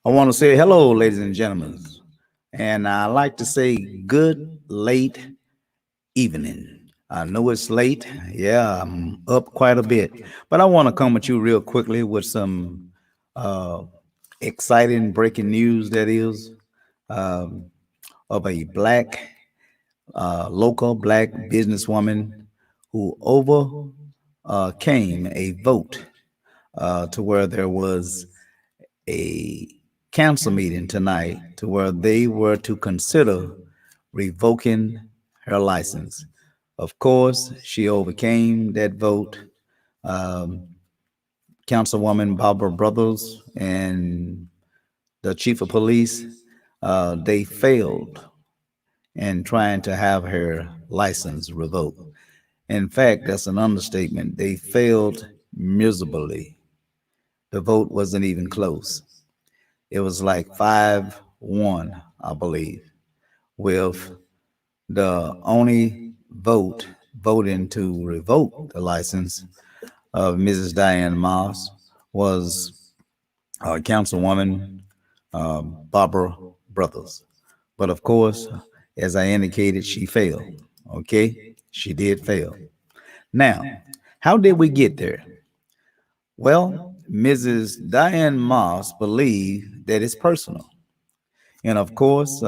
I want to say hello, ladies and gentlemen, and I like to say good late evening. I know it's late. Yeah, I'm up quite a bit, but I want to come at you real quickly with some uh, exciting breaking news that is um, of a local black businesswoman who overcame a vote to where there was a council meeting tonight to where they were to consider revoking her license. Of course, she overcame that vote. Um, Councilwoman Barbara Brothers and the chief of police, they failed in trying to have her license revoked. In fact, that's an understatement. They failed miserably. The vote wasn't even close. It was like 5-1, I believe, with the only voting to revoke the license of Mrs. Diane Moss was Councilwoman Barbara Brothers. But of course, as I indicated, she failed. Okay? She did fail. Now, how did we get there? Well, Mrs. Diane Moss believed that it's personal. And of course,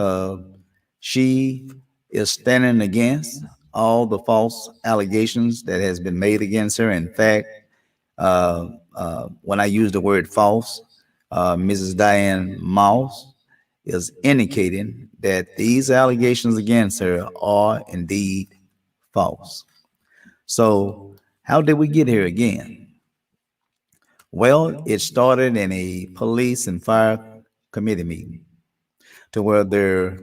she is standing against all the false allegations that has been made against her. In fact, when I use the word false, Mrs. Diane Moss is indicating that these allegations against her are indeed false. So, how did we get here again? Well, it started in a police and fire committee meeting to where there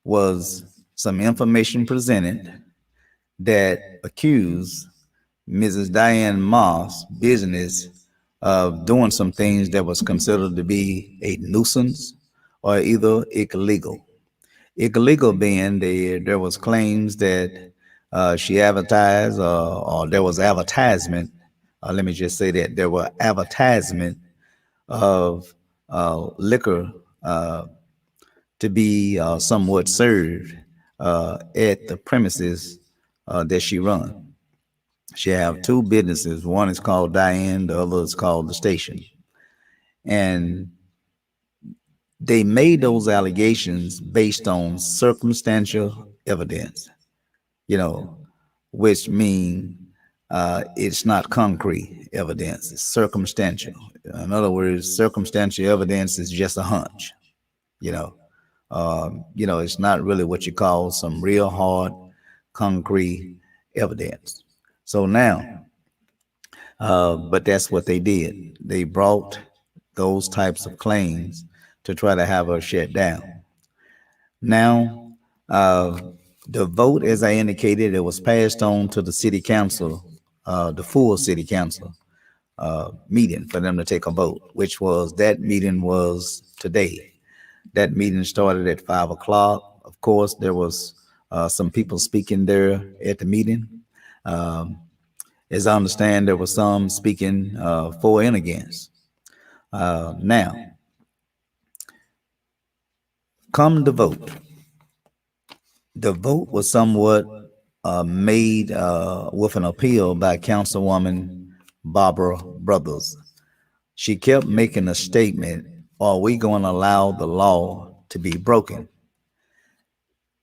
was some information presented that accused Mrs. Diane Moss business of doing some things that was considered to be a nuisance or either illegal. Illegal being there was claims that she advertised or there was advertisement. Let me just say that there were advertisement of liquor to be somewhat served at the premises that she run. She have two businesses. One is called Diane, the other is called the Station. And they made those allegations based on circumstantial evidence, you know, which mean it's not concrete evidence, it's circumstantial. In other words, circumstantial evidence is just a hunch, you know. It's not really what you call some real hard, concrete evidence. So now, but that's what they did. They brought those types of claims to try to have her shut down. Now, uh, the vote, as I indicated, it was passed on to the city council, the full city council meeting for them to take a vote, which was that meeting was today. That meeting started at 5 o'clock. Of course, there was some people speaking there at the meeting. Um, as I understand, there was some speaking for and against. Now, come the vote. The vote was somewhat made with an appeal by Councilwoman Barbara Brothers. She kept making a statement, are we going to allow the law to be broken?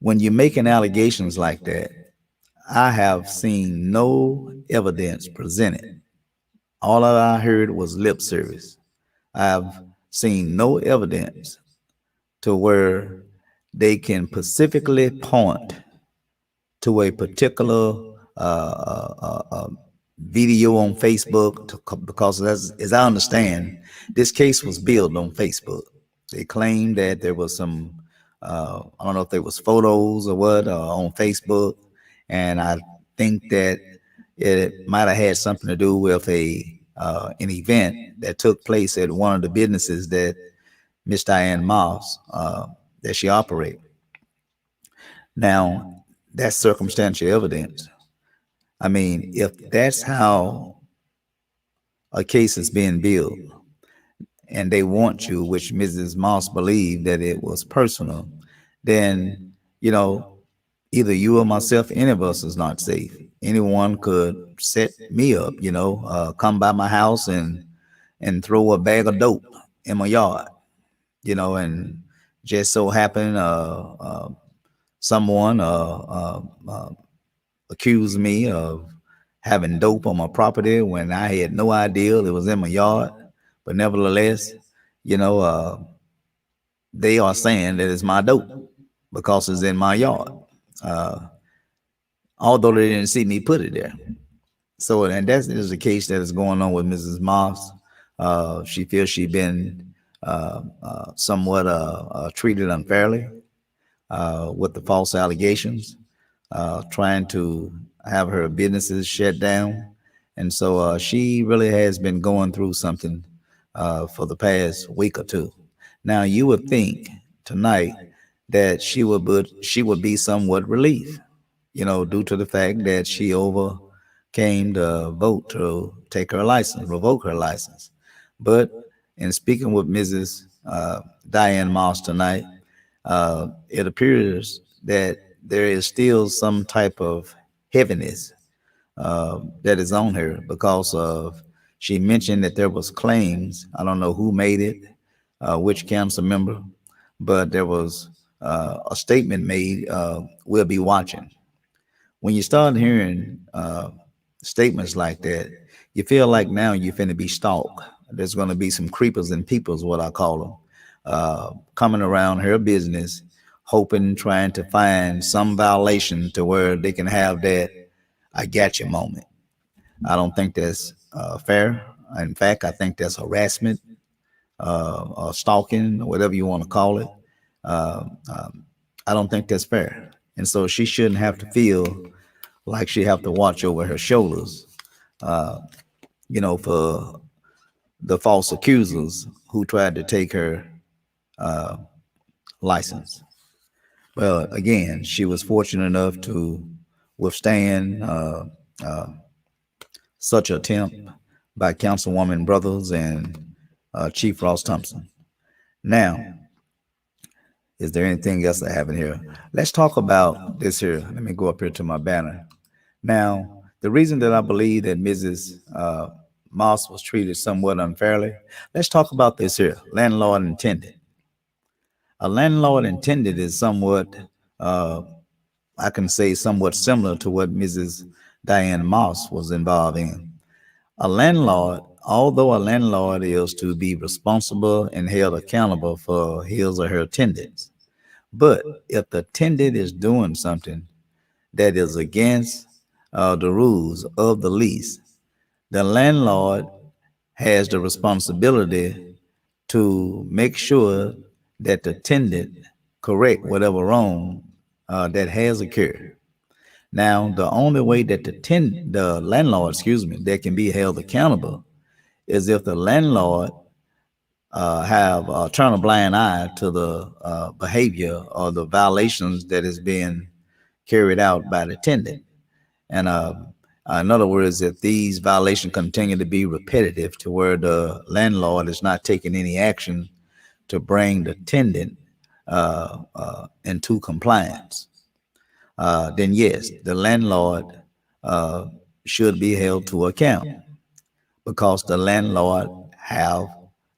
When you're making allegations like that, I have seen no evidence presented. All that I heard was lip service. I've seen no evidence to where they can specifically point to a particular video on Facebook because, as I understand, this case was built on Facebook. They claimed that there was some, I don't know if there was photos or what on Facebook, and I think that it might have had something to do with an event that took place at one of the businesses that Miss Diane Moss that she operated. Now, that's circumstantial evidence. I mean, if that's how a case is being built, and they want you, which Mrs. Moss believed that it was personal, then, you know, either you or myself, any of us is not safe. Anyone could set me up, come by my house and throw a bag of dope in my yard, and just so happen someone accused me of having dope on my property when I had no idea it was in my yard. But nevertheless, you know, uh, they are saying that it's my dope because it's in my yard, uh, although they didn't see me put it there. So, and that is the case that is going on with Mrs. Moss. She feels she's been somewhat treated unfairly with the false allegations, trying to have her businesses shut down. And so she really has been going through something for the past week or two. Now, you would think tonight that she would be somewhat relieved, due to the fact that she overcame the vote to take her license, revoke her license. But in speaking with Mrs. Diane Moss tonight, it appears that there is still some type of heaviness that is on her because of she mentioned that there was claims. I don't know who made it, which council member, but there was a statement made. We'll be watching. When you start hearing statements like that, you feel like now you're finna be stalked. There's going to be some creepers and peepers, what I call them, coming around her business, hoping, trying to find some violation to where they can have that "I got you" moment. I don't think that's fair. In fact, I think that's harassment, or stalking, or whatever you want to call it. Uh, um, I don't think that's fair, and so she shouldn't have to feel like she have to watch over her shoulders, uh, for the false accusers who tried to take her uh, license. Well, again, she was fortunate enough to withstand uh, such attempt by Councilwoman Brothers and Chief Ross Thompson. Now, is there anything else I have in here? Let's talk about this here. Let me go up here to my banner. Now, the reason that I believe that Mrs. Moss was treated somewhat unfairly, let's talk about this here landlord intended. A landlord intended is somewhat, uh, I can say, somewhat similar to what Mrs. Diane Moss was involved in. A landlord, although a landlord is to be responsible and held accountable for his or her tenants, but if the tenant is doing something that is against the rules of the lease, the landlord has the responsibility to make sure that the tenant correct whatever wrong that has occurred. Now, the only way that the landlord, that can be held accountable is if the landlord have turn a blind eye to the behavior or the violations that is being carried out by the tenant. And in other words, if these violations continue to be repetitive to where the landlord is not taking any action to bring the tenant into compliance, then yes, the landlord uh, should be held to account because the landlord have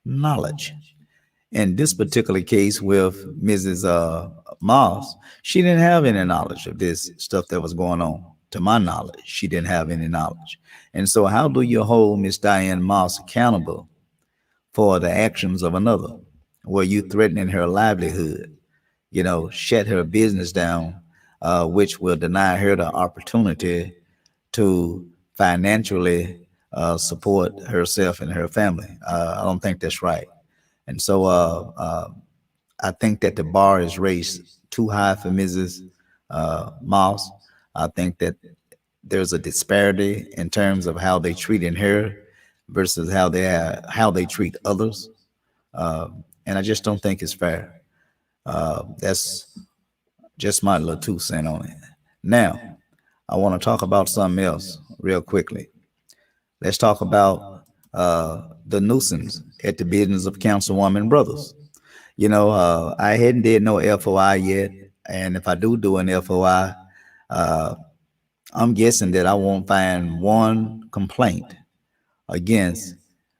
knowledge. In this particular case with Mrs. Moss, she didn't have any knowledge of this stuff that was going on. To my knowledge, she didn't have any knowledge. And so, how do you hold Miss Diane Moss accountable for the actions of another? Were you threatening her livelihood? Shut her business down, which will deny her the opportunity to financially support herself and her family. I don't think that's right. And so I think that the bar is raised too high for Mrs. Moss. I think that there's a disparity in terms of how they treating her versus how they treat others, and I just don't think it's fair. That's just my little 2 cents on it. Now, I want to talk about something else real quickly. Let's talk about the nuisance at the business of Councilwoman Brothers. I hadn't did no FOI yet, and if I do an FOI, uh, I'm guessing that I won't find one complaint against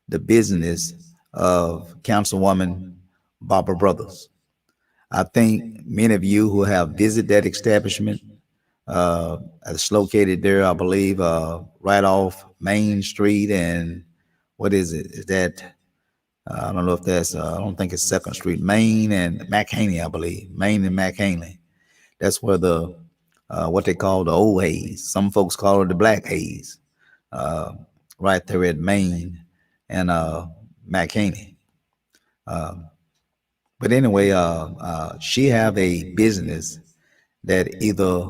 the business of Councilwoman Barbara Brothers. I think many of you who have visited that establishment, it's located there, I believe, right off Main Street and what is it? Is that I don't know if that's I don't think it's Second Street, Main and McHaney, I believe, Main and McHaney. That's where the what they call the old haze. Some folks call it the black haze. Uh, right there at Main and McHaney. But anyway, she have a business that either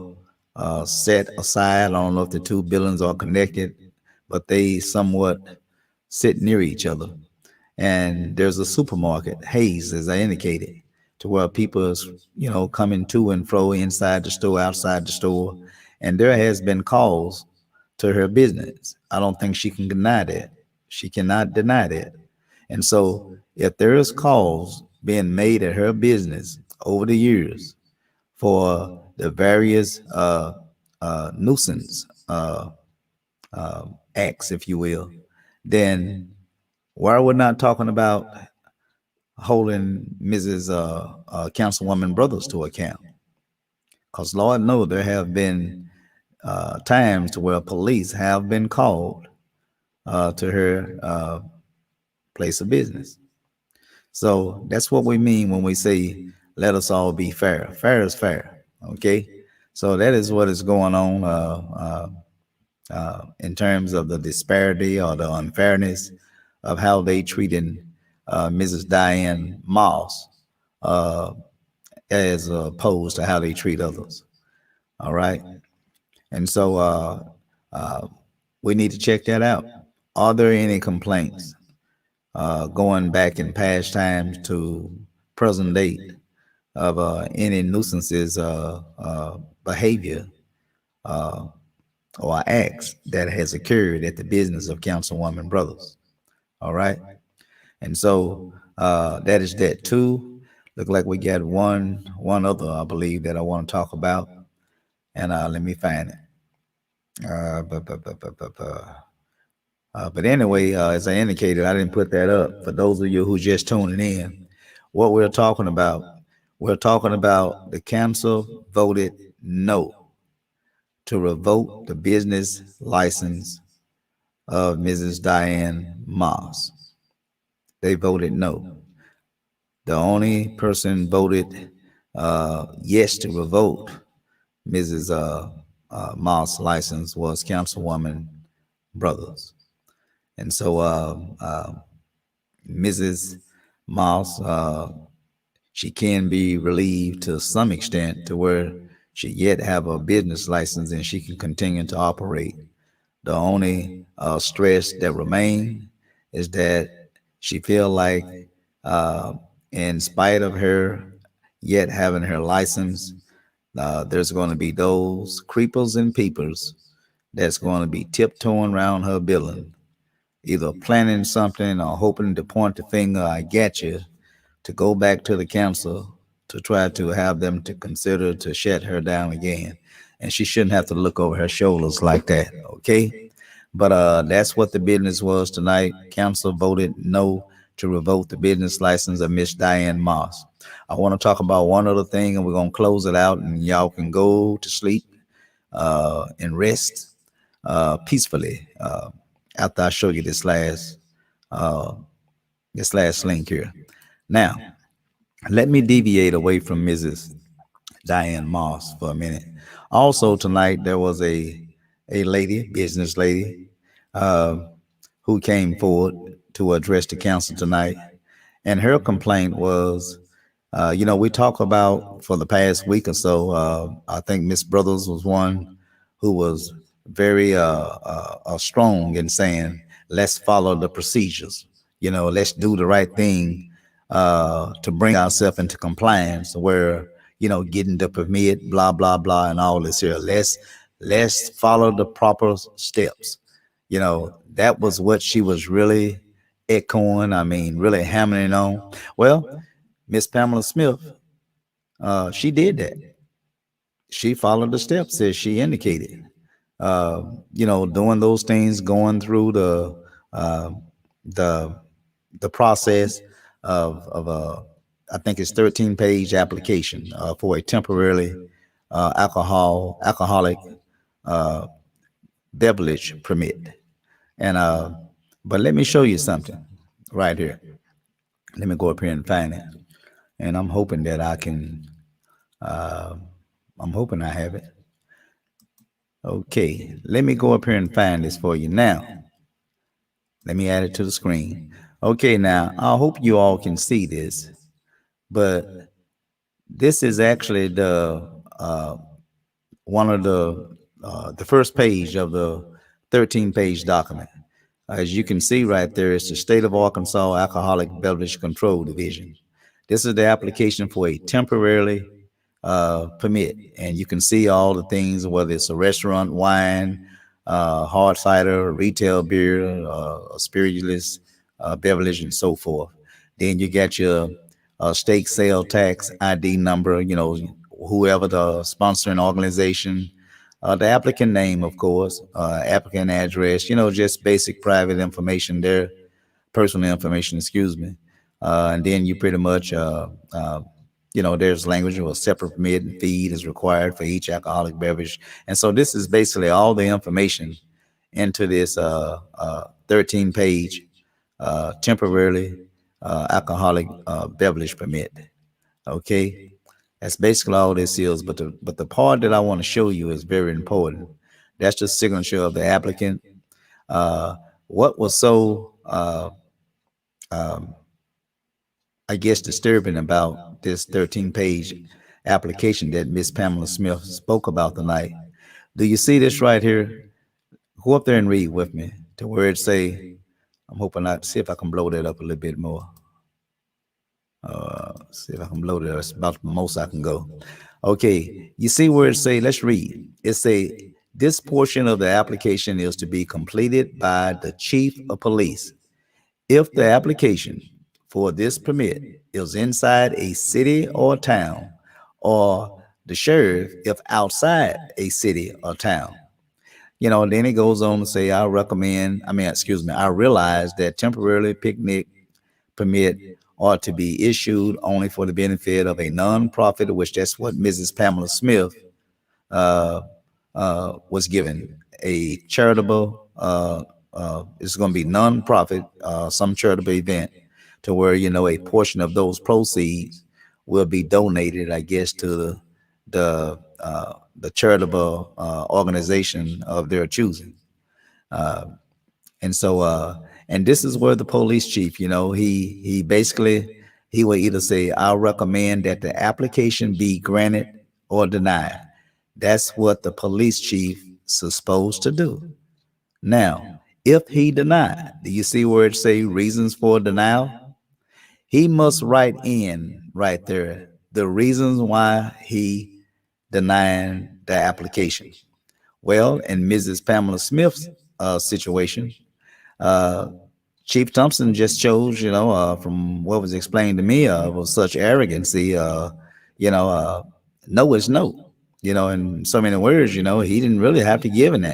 set aside. I don't know if the two buildings are connected, but they somewhat sit near each other. And there's a supermarket, Hayes, as I indicated, to where people is, coming to and fro inside the store, outside the store. And there has been calls to her business. I don't think she can deny that. She cannot deny that. And so if there is calls being made at her business over the years for the various nuisance acts, if you will, then why are we not talking about holding Mrs. Councilwoman Brothers to account? Because Lord knows there have been times to where police have been called to her place of business. So that's what we mean when we say, let us all be fair. Fair is fair. Okay. So that is what is going on in terms of the disparity or the unfairness of how they treated Mrs. Diane Moss as opposed to how they treat others. All right. And so we need to check that out. Are there any complaints going back in past times to present date of any nuisances behavior or acts that has occurred at the business of Councilwoman Brothers? All right. And so that is that. Two, look like we got one other, I believe, that I want to talk about. And let me find it. But anyway, as I indicated, I didn't put that up. For those of you who just tuning in, what we're talking about the council voted no to revoke the business license of Mrs. Diane Moss. They voted no. The only person voted yes to revoke Mrs. Moss' license was Councilwoman Brothers. And so Mrs. Moss, she can be relieved to some extent to where she yet have a business license and she can continue to operate. The only stress that remain is that she feel like in spite of her yet having her license, there's going to be those creepers and peepers that's going to be tiptoeing around her building, either planning something or hoping to point the finger, I get you, to go back to the council to try to have them to consider to shut her down again. And she shouldn't have to look over her shoulders like that, okay? But that's what the business was tonight. Council voted no to revoke the business license of Miss Diane Moss. I want to talk about one other thing, and we're going to close it out, and y'all can go to sleep and rest peacefully after I show you this last link here. Now, let me deviate away from Mrs. Diane Moss for a minute. Also tonight, there was a lady, business lady, who came forward to address the council tonight. And her complaint was, we talk about for the past week or so, I think Miss Brothers was one who was very strong in saying, let's follow the procedures. Let's do the right thing to bring ourselves into compliance where, getting the permit, blah, blah, blah, and all this here. Let's follow the proper steps. That was what she was really echoing, I mean, really hammering on. Well, Miss Pamela Smith, she did that. She followed the steps as she indicated. Doing those things, going through uh, the the process of I think it's 13-page application for a temporarily alcoholic uh, beverage permit. And but let me show you something right here. Let me go up here and find it. And I'm hoping that I can. Uh, I'm hoping I have it. Okay, let me go up here and find this for you now. Let me add it to the screen. Okay, now I hope you all can see this, but this is actually the one of the first page of the 13-page document. As you can see right there, it's the State of Arkansas Alcoholic Beverage Control Division. This is the application for a temporarily permit, and you can see all the things, whether it's a restaurant, wine, hard cider, retail beer, spirituous beverage, and so forth. Then you got your state sale tax ID number, whoever the sponsoring organization, the applicant name, of course, applicant address, just basic private information there, personal information, excuse me. And then you pretty much, there's language or separate permit and feed is required for each alcoholic beverage. And so this is basically all the information into this 13-page temporarily alcoholic beverage permit. Okay, that's basically all this is. But the part that I want to show you is very important. That's the signature of the applicant. What was so I guess disturbing about this 13-page application that Miss Pamela Smith spoke about tonight? Do you see this right here? Go up there and read with me to where it say. I'm hoping I see if I can blow that up a little bit more. See if I can blow that. That's about the most I can go. Okay, you see where it say, let's read. It say, this portion of the application is to be completed by the chief of police. If the application for this permit is inside a city or town, or the sheriff if outside a city or town. Then it goes on to say, I realize that temporarily picnic permit are to be issued only for the benefit of a nonprofit, which that's what Mrs. Pamela Smith was given. A charitable, it's going to be nonprofit, some charitable event, to where, a portion of those proceeds will be donated, I guess, to the charitable organization of their choosing. And so, and this is where the police chief, he basically, he will either say, I'll recommend that the application be granted or denied. That's what the police chief is supposed to do. Now, if he denied, do you see where it say reasons for denial? He must write in right there the reasons why he denied the application. Well, in Mrs. Pamela Smith's situation, Chief Thompson just chose, from what was explained to me, was such arrogancy, no is no. In so many words, he didn't really have to give an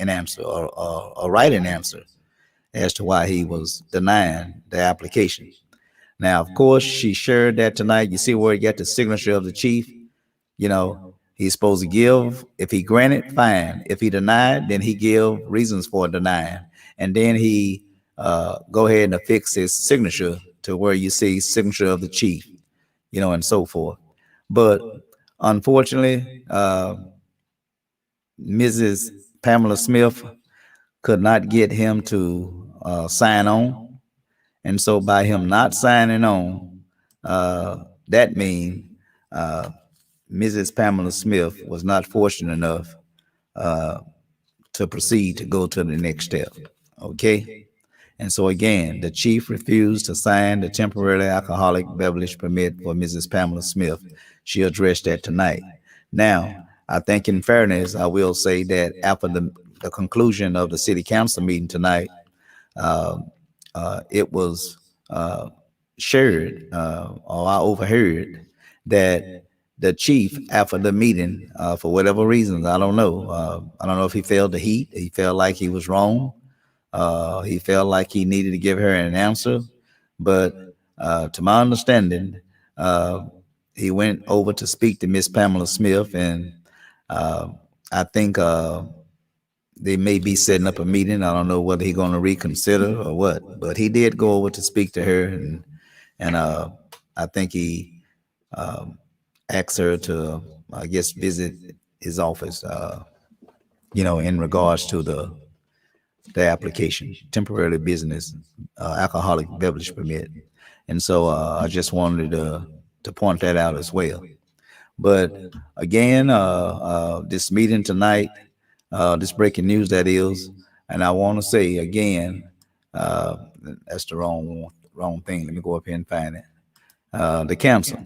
answer or write an answer as to why he was denying the application. Now, of course, she shared that tonight. You see where he got the signature of the chief. He's supposed to give. If he granted, fine. If he denied, then he give reasons for denying. And then he go ahead and affix his signature to where you see signature of the chief, and so forth. But unfortunately, Mrs. Pamela Smith could not get him to sign on. And so by him not signing on, that means Mrs. Pamela Smith was not fortunate enough to proceed to go to the next step. Okay. And so again, the chief refused to sign the temporary alcoholic beverage permit for Mrs. Pamela Smith. She addressed that tonight. Now, I think in fairness, I will say that after the conclusion of the city council meeting tonight, it was shared, or I overheard that the chief, after the meeting, for whatever reasons, I don't know if he felt the heat, he felt like he was wrong, he felt like he needed to give her an answer, but to my understanding, uh, he went over to speak to Miss Pamela Smith, and uh, I think they may be setting up a meeting. I don't know whether he's going to reconsider or what, but he did go over to speak to her, and I think he asked her to, I guess, visit his office, in regards to the application, temporary business alcoholic beverage permit. And so I just wanted to point that out as well. But again, this meeting tonight, this breaking news that is, and I want to say again, uh, that's the wrong thing. Let me go up here and find it. The council.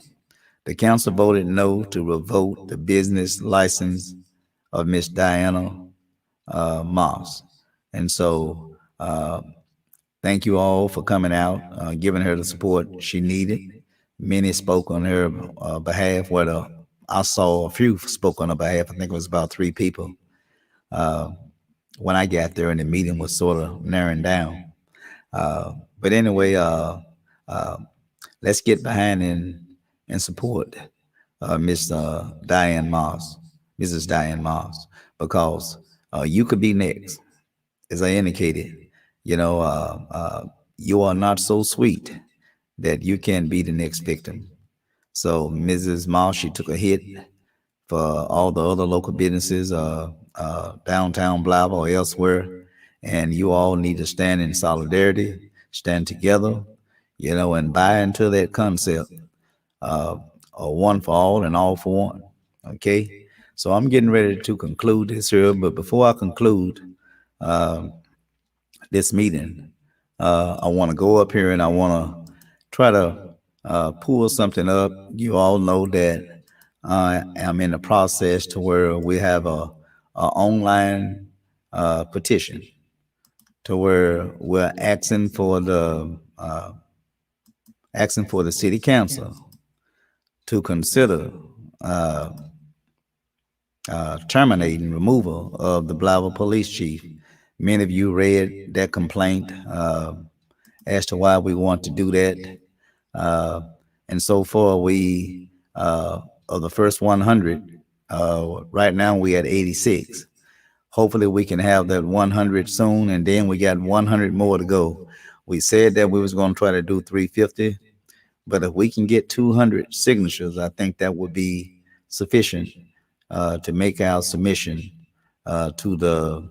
The council voted no to revoke the business license of Miss Diana Moss. And so thank you all for coming out, giving her the support she needed. Many spoke on her behalf, whether I saw a few spoke on her behalf. I think it was about three people when I got there, and the meeting was sort of narrowing down. But anyway, let's get behind and support Miss Diane Moss, Mrs. Diane Moss, because you could be next. As I indicated, you are not so sweet that you can be the next victim. So Mrs. Moss, she took a hit for all the other local businesses, downtown Blythe or elsewhere, and you all need to stand in solidarity, stand together, and buy into that concept, one for all and all for one. Okay, so I'm getting ready to conclude this here, but before I conclude this meeting, I want to go up here and I want to try to pull something up. You all know that I am in the process to where we have a online petition to where we're asking for the city council to consider uh, terminating removal of the Blythe police chief. Many of you read that complaint as to why we want to do that. Uh, and so far, we, of the first 100, right now we at 86. Hopefully we can have that 100 soon, and then we got 100 more to go. We said that we was going to try to do 350, but if we can get 200 signatures, I think that would be sufficient to make our submission to the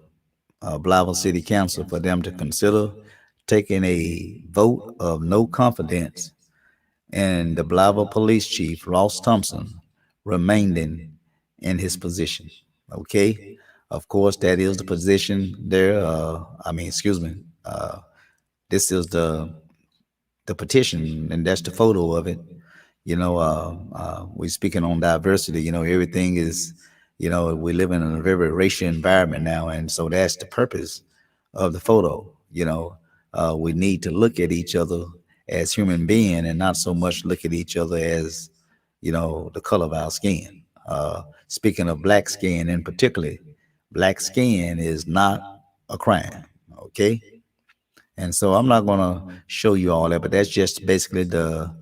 Blythe City Council for them to consider taking a vote of no confidence in the Blythe Police Chief, Ross Thompson, remaining in his position. Okay? Of course, that is the position there. Excuse me. This is the petition, and that's the photo of it. We're speaking on diversity. Everything is, we live in a very racial environment now, and so that's the purpose of the photo. We need to look at each other as human being, and not so much look at each other as, the color of our skin. Speaking of black skin in particular, black skin is not a crime. Okay. And so I'm not going to show you all that, but that's just basically the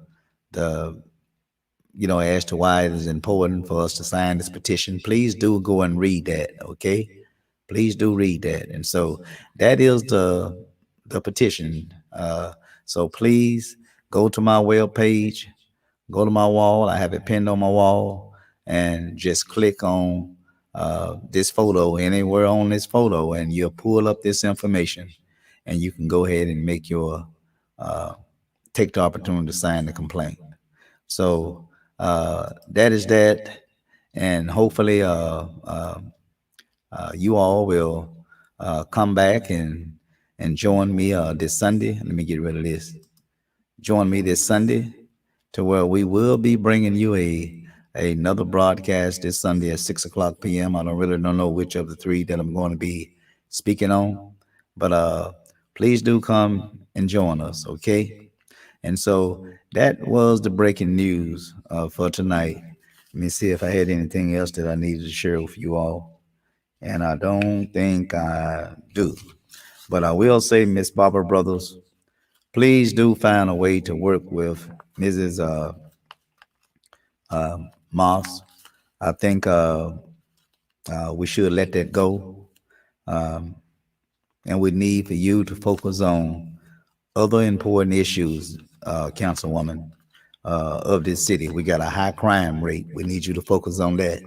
as to why it is important for us to sign this petition. Please do go and read that, okay? Please do read that. And so that is the petition. So please go to my web page, go to my wall. I have it pinned on my wall, and just click on this photo, anywhere on this photo, and you'll pull up this information, and you can go ahead and make your take the opportunity to sign the complaint. So that is that, and hopefully you all will come back and join me this Sunday. Let me get rid of this. Join me this Sunday, to where we will be bringing you another broadcast this Sunday at 6:00 p.m. I don't know which of the three that I'm going to be speaking on, but please do come and join us, okay? And so that was the breaking news for tonight. Let me see if I had anything else that I needed to share with you all. And I don't think I do. But I will say, Miss Barbara Brothers, please do find a way to work with Mrs. Moss. I think we should let that go. And we need for you to focus on other important issues, Councilwoman, of this city. We got a high crime rate. We need you to focus on that.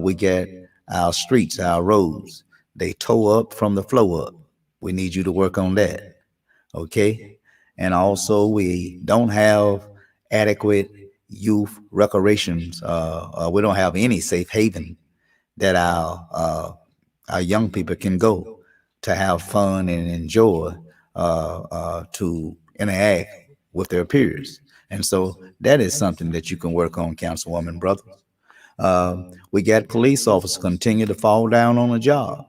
We get our streets, our roads, they tow up from the flow up. We need you to work on that. Okay. And also, we don't have adequate youth recreations. We don't have any safe haven that our young people can go to have fun and enjoy, to interact with their peers. And so that is something that you can work on, Councilwoman Brother. We got police officers continue to fall down on the job.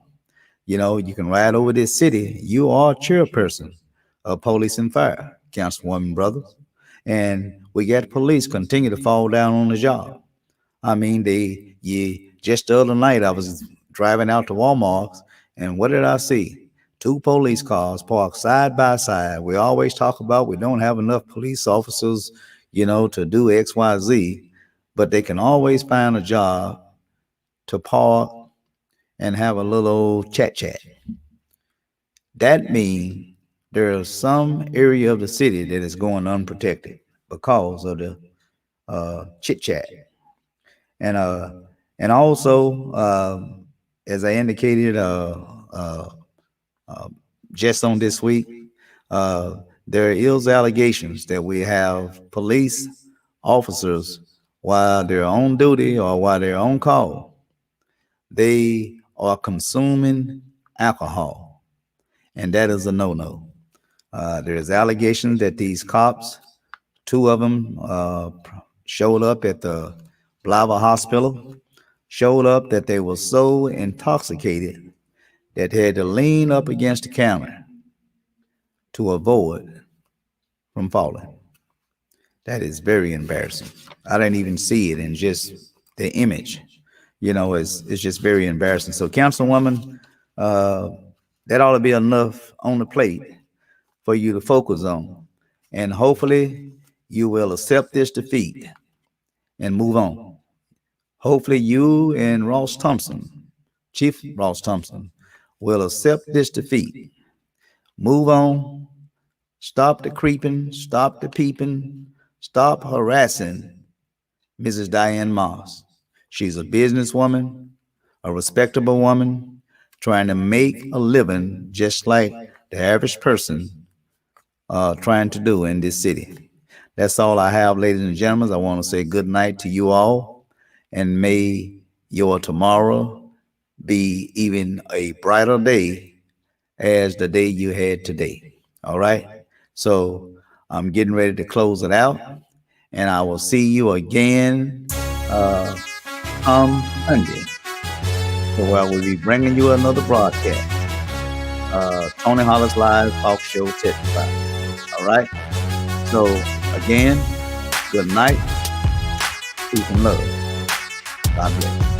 You know, you can ride over this city. You are a chairperson of police and fire, Councilwoman Brothers. And we got police continue to fall down on the job. I mean, just the other night I was driving out to Walmart, and what did I see? Two police cars parked side by side. We always talk about we don't have enough police officers, to do X, Y, Z, but they can always find a job to park and have a little chat. That means there's some area of the city that is going unprotected because of the chit chat. And also, as I indicated, just on this week, there is allegations that we have police officers, while they're on duty or while they're on call, they are consuming alcohol, and that is a no-no. There's allegations that these cops, two of them, showed up at the Blava Hospital, showed up that they were so intoxicated that they had to lean up against the counter to avoid from falling. That is very embarrassing. I didn't even see it, and just the image, it's just very embarrassing. So, Councilwoman, that ought to be enough on the plate for you to focus on. And hopefully you will accept this defeat and move on. Hopefully you and Ross Thompson, Chief Ross Thompson, will accept this defeat. Move on. Stop the creeping, stop the peeping, stop harassing Mrs. Diane Moss. She's a businesswoman, a respectable woman, trying to make a living just like the average person trying to do in this city. That's all I have, ladies and gentlemen. I want to say good night to you all, and may your tomorrow be even a brighter day as the day you had today. All right? So I'm getting ready to close it out, and I will see you again come Sunday. So I will be bringing you another broadcast. Tony Hollis Live Talk Show Testify. All right? So again, good night. Peace and love. God bless.